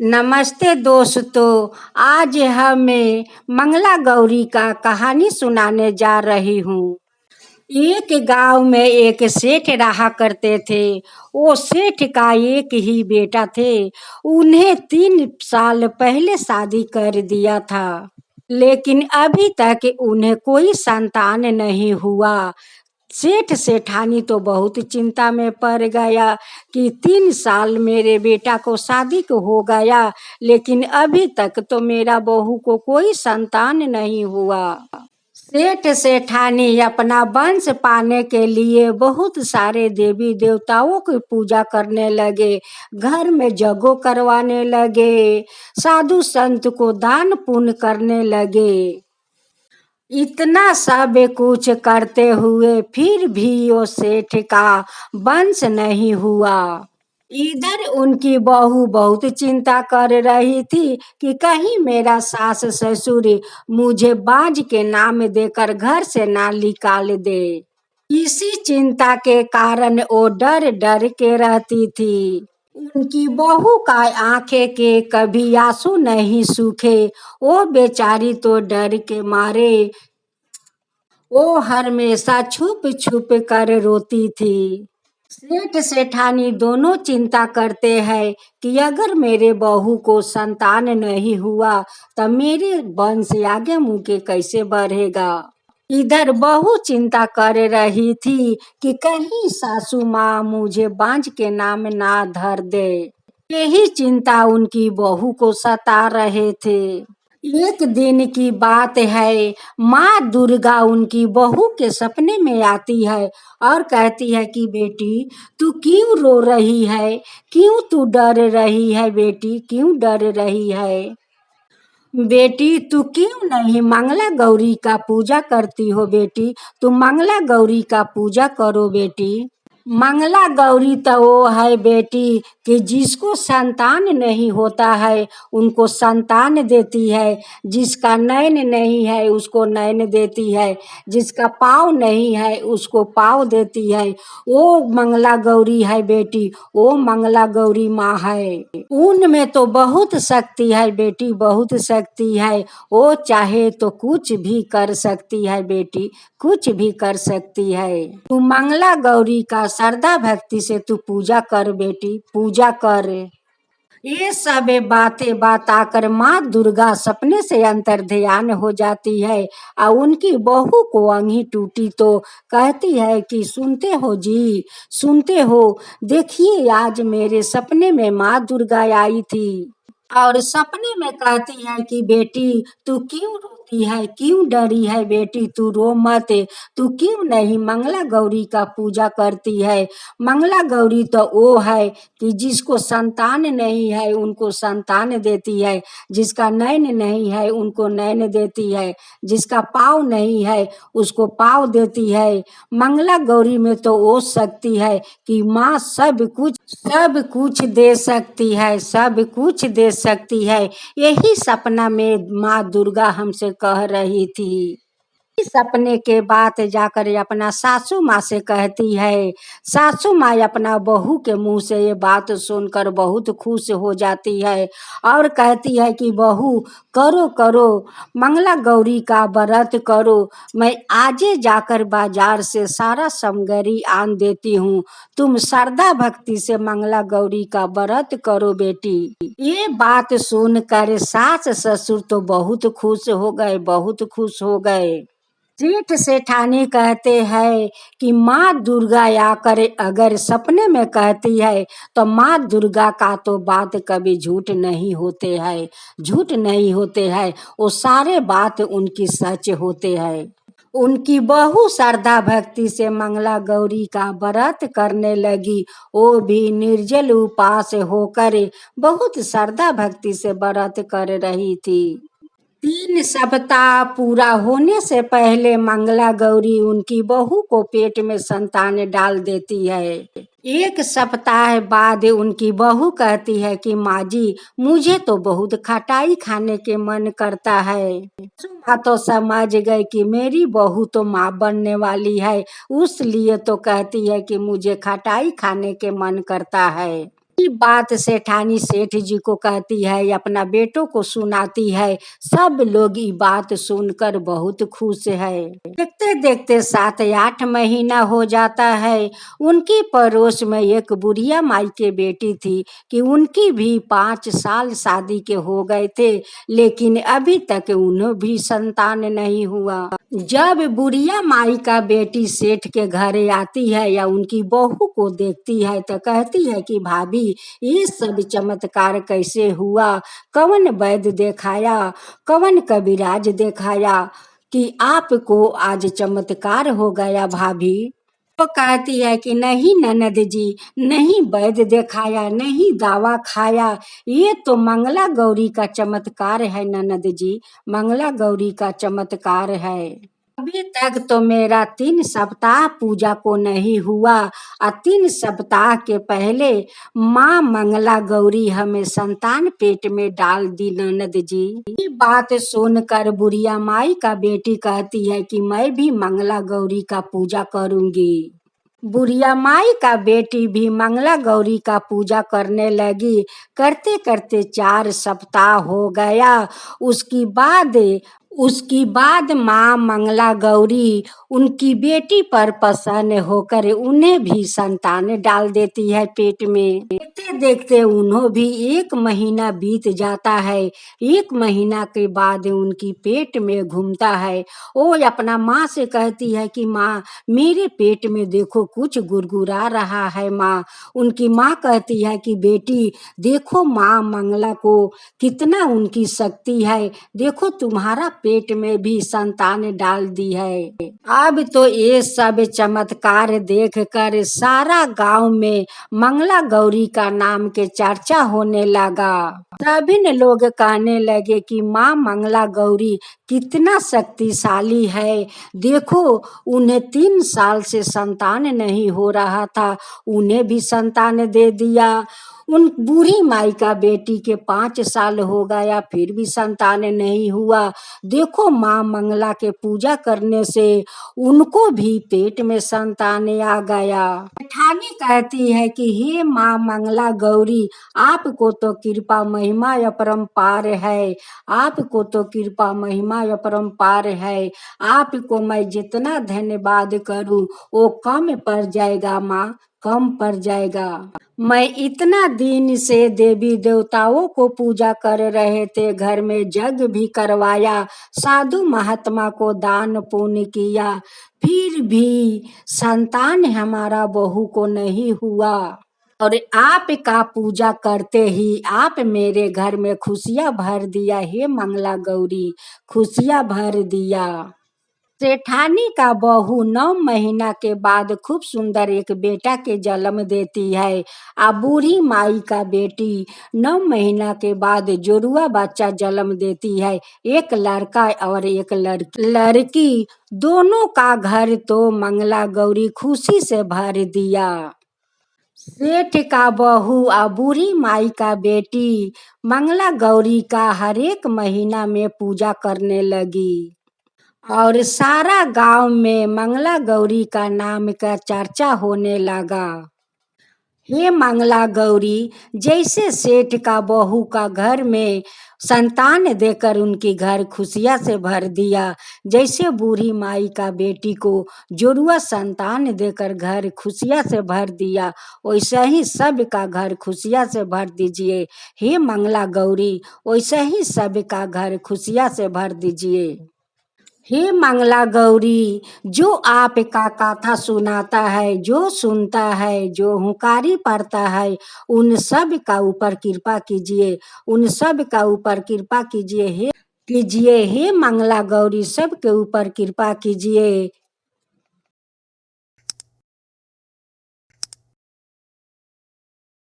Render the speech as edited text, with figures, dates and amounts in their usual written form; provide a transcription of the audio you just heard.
नमस्ते दोस्तों। आज हमें मंगला गौरी का कहानी सुनाने जा रही हूँ। एक गांव में एक सेठ रहा करते थे। वो सेठ का एक ही बेटा थे। उन्हें 3 साल पहले शादी कर दिया था, लेकिन अभी तक उन्हें कोई संतान नहीं हुआ। सेठ सेठानी तो बहुत चिंता में पड़ गया कि 3 साल मेरे बेटा को शादी को हो गया, लेकिन अभी तक तो मेरा बहू को कोई संतान नहीं हुआ। सेठ सेठानी अपना वंश पाने के लिए बहुत सारे देवी देवताओं की पूजा करने लगे, घर में जगो करवाने लगे, साधु संत को दान पुण्य करने लगे। इतना सब कुछ करते हुए फिर भी वो सेठ का वंश नहीं हुआ। इधर उनकी बहू बहुत चिंता कर रही थी कि कहीं मेरा सास ससुर मुझे बाज के नाम देकर घर से ना निकाल दे। इसी चिंता के कारण वो डर डर के रहती थी। उनकी बहू का आंखें के कभी आंसू नहीं सूखे। वो बेचारी तो डर के मारे वो हमेशा छुप छुप कर रोती थी। सेठ सेठानी दोनों चिंता करते हैं कि अगर मेरे बहू को संतान नहीं हुआ तो मेरे वंश आगे मुके कैसे बढ़ेगा। इधर बहू चिंता कर रही थी कि कहीं सासू माँ मुझे बांझ के नाम ना धर दे। यही चिंता उनकी बहू को सता रहे थे। एक दिन की बात है, माँ दुर्गा उनकी बहू के सपने में आती है और कहती है कि बेटी तू क्यों रो रही है, क्यों तू डर रही है, बेटी क्यों डर रही है। बेटी तू क्यों नहीं मंगला गौरी का पूजा करती हो, बेटी तू मंगला गौरी का पूजा करो बेटी। मंगला गौरी तो वो है बेटी कि जिसको संतान नहीं होता है उनको संतान देती है, जिसका नैन नहीं है उसको नैन देती है, जिसका पाँव नहीं है उसको पाँव देती है। वो मंगला गौरी है बेटी, वो मंगला गौरी माँ है। उनमें तो बहुत शक्ति है बेटी, बहुत शक्ति है। वो चाहे तो कुछ भी कर सकती है बेटी, कुछ भी कर सकती है। तू मंगला गौरी का श्रद्धा भक्ति से तू पूजा कर बेटी, पूजा कर। ये सब बातें बताकर माँ दुर्गा सपने से अंतर ध्यान हो जाती है और उनकी बहू को अंगी टूटी तो कहती है कि सुनते हो जी, सुनते हो, देखिए आज मेरे सपने में माँ दुर्गा आई थी और सपने में कहती है कि बेटी तू क्यों रोती है, क्यों डरी है, बेटी तू रो मत, तू क्यों नहीं मंगला गौरी का पूजा करती है। मंगला गौरी तो वो है कि जिसको संतान नहीं है उनको संतान देती है, जिसका नैन नहीं है उनको नैन देती है, जिसका पाँव नहीं है उसको पाँव देती है। मंगला गौरी में तो वो शक्ति है कि माँ सब कुछ दे सकती है, सब कुछ दे सकती है। यही सपना में माँ दुर्गा हमसे कह रही थी। इस सपने के बाद जाकर अपना सासू माँ से कहती है। सासू माँ अपना बहू के मुंह से ये बात सुनकर बहुत खुश हो जाती है और कहती है कि बहू करो करो, मंगला गौरी का व्रत करो, मैं आजे जाकर बाजार से सारा सामग्री आन देती हूँ, तुम श्रद्धा भक्ति से मंगला गौरी का व्रत करो बेटी। ये बात सुनकर सास ससुर तो बहुत खुश हो गए, बहुत खुश हो गए। सेठ सेठानी कहते हैं कि माँ दुर्गा आकर अगर सपने में कहती है तो माँ दुर्गा का तो बात कभी झूठ नहीं होते हैं, झूठ नहीं होते हैं, वो सारे बात उनकी सच होते हैं। उनकी बहू श्रद्धा भक्ति से मंगला गौरी का व्रत करने लगी। वो भी निर्जल उपास होकर बहुत श्रद्धा भक्ति से व्रत कर रही थी। 3 सप्ताह पूरा होने से पहले मंगला गौरी उनकी बहू को पेट में संतान डाल देती है। 1 सप्ताह बाद उनकी बहू कहती है कि माँ जी मुझे तो बहुत खटाई खाने के मन करता है। माँ तो समझ गई कि मेरी बहू तो माँ बनने वाली है, उसलिए तो कहती है कि मुझे खटाई खाने के मन करता है। ये बात सेठानी सेठ जी को कहती है, अपना बेटों को सुनाती है। सब लोग ये बात सुनकर बहुत खुश है। देखते देखते 7-8 महीना हो जाता है। उनकी पड़ोस में एक बुढ़िया माई के बेटी थी कि उनकी भी 5 साल शादी के हो गए थे, लेकिन अभी तक उन्हें भी संतान नहीं हुआ। जब बुढ़िया माई का बेटी सेठ के घरे आती है या उनकी बहू को देखती है तो कहती है कि भाभी, ये सब चमत्कार कैसे हुआ? कौन वैद्य दिखाया, कौन कबीराज दिखाया कि आपको आज चमत्कार हो गया भाभी? तो कहती है कि नहीं ननद जी, नहीं वैद्य दिखाया, नहीं दवा खाया, ये तो मंगला गौरी का चमत्कार है ननद जी, मंगला गौरी का चमत्कार है। अभी तक तो मेरा 3 सप्ताह पूजा को नहीं हुआ और 3 सप्ताह के पहले माँ मंगला गौरी हमें संतान पेट में डाल दी ननद जी। ये बात सुनकर बुढ़िया माई का बेटी कहती है कि मैं भी मंगला गौरी का पूजा करूंगी। बुढ़िया माई का बेटी भी मंगला गौरी का पूजा करने लगी। करते करते 4 सप्ताह हो गया। उसकी बाद माँ मंगला गौरी उनकी बेटी पर प्रसन्न होकर उन्हें भी संतान डाल देती है पेट में। देखते देखते उन्हें भी 1 महीना बीत जाता है। 1 महीना के बाद उनकी पेट में घूमता है। वो अपना माँ से कहती है कि माँ, मेरे पेट में देखो कुछ गुरगुरा रहा है माँ। उनकी माँ कहती है कि बेटी देखो माँ मंगला को कितना उनकी शक्ति है, देखो तुम्हारा पेट में भी संतान डाल दी है। अब तो ये सब चमत्कार देखकर सारा गांव में मंगला गौरी का नाम के चर्चा होने लगा। सभी ने लोग कहने लगे कि माँ मंगला गौरी कितना शक्तिशाली है। देखो उन्हें 3 साल से संतान नहीं हो रहा था, उन्हें भी संतान दे दिया। उन बूढ़ी माई का बेटी के 5 साल हो गया फिर भी संतान नहीं हुआ। देखो माँ मंगला के पूजा करने से उनको भी पेट में संतान आ गया। ठानी कहती है कि हे माँ मंगला गौरी, आपको तो कृपा महिमा अपरंपार है, आपको तो कृपा महिमा अपरंपार है। आपको मैं जितना धन्यवाद करूं वो कम पड़ जाएगा माँ, कम पड़ जाएगा। मैं इतना दिन से देवी देवताओं को पूजा कर रहे थे, घर में यज्ञ भी करवाया, साधु महात्मा को दान पुण्य किया, फिर भी संतान हमारा बहू को नहीं हुआ। और आपका पूजा करते ही आप मेरे घर में खुशियां भर दिया, हे मंगला गौरी खुशियां भर दिया। सेठानी का बहू 9 महीना के बाद खूब सुंदर एक बेटा के जन्म देती है। आ बूढ़ी माई का बेटी 9 महीना के बाद जोरुआ बच्चा जन्म देती है, एक लड़का और एक लड़की। दोनों का घर तो मंगला गौरी खुशी से भर दिया। सेठ का बहू और बूढ़ी माई का बेटी मंगला गौरी का हर एक महीना में पूजा करने लगी और सारा गांव में मंगला गौरी का नाम का चर्चा होने लगा। हे मंगला गौरी, जैसे सेठ का बहू का घर में संतान देकर उनकी घर खुशियां से भर दिया, जैसे बूढ़ी माई का बेटी को जोरुआ संतान देकर घर खुशियां से भर दिया, वैसे ही सब का घर खुशियां से भर दीजिए। हे मंगला गौरी, वैसे ही सब का घर खुशियां से भर दीजिए। हे मंगला गौरी, जो आपका कथा सुनाता है, जो सुनता है, जो हुंकारी पड़ता है, उन सब का ऊपर कृपा कीजिए, उन सब का ऊपर कृपा कीजिए। हे मंगला गौरी, सब के ऊपर कृपा कीजिए।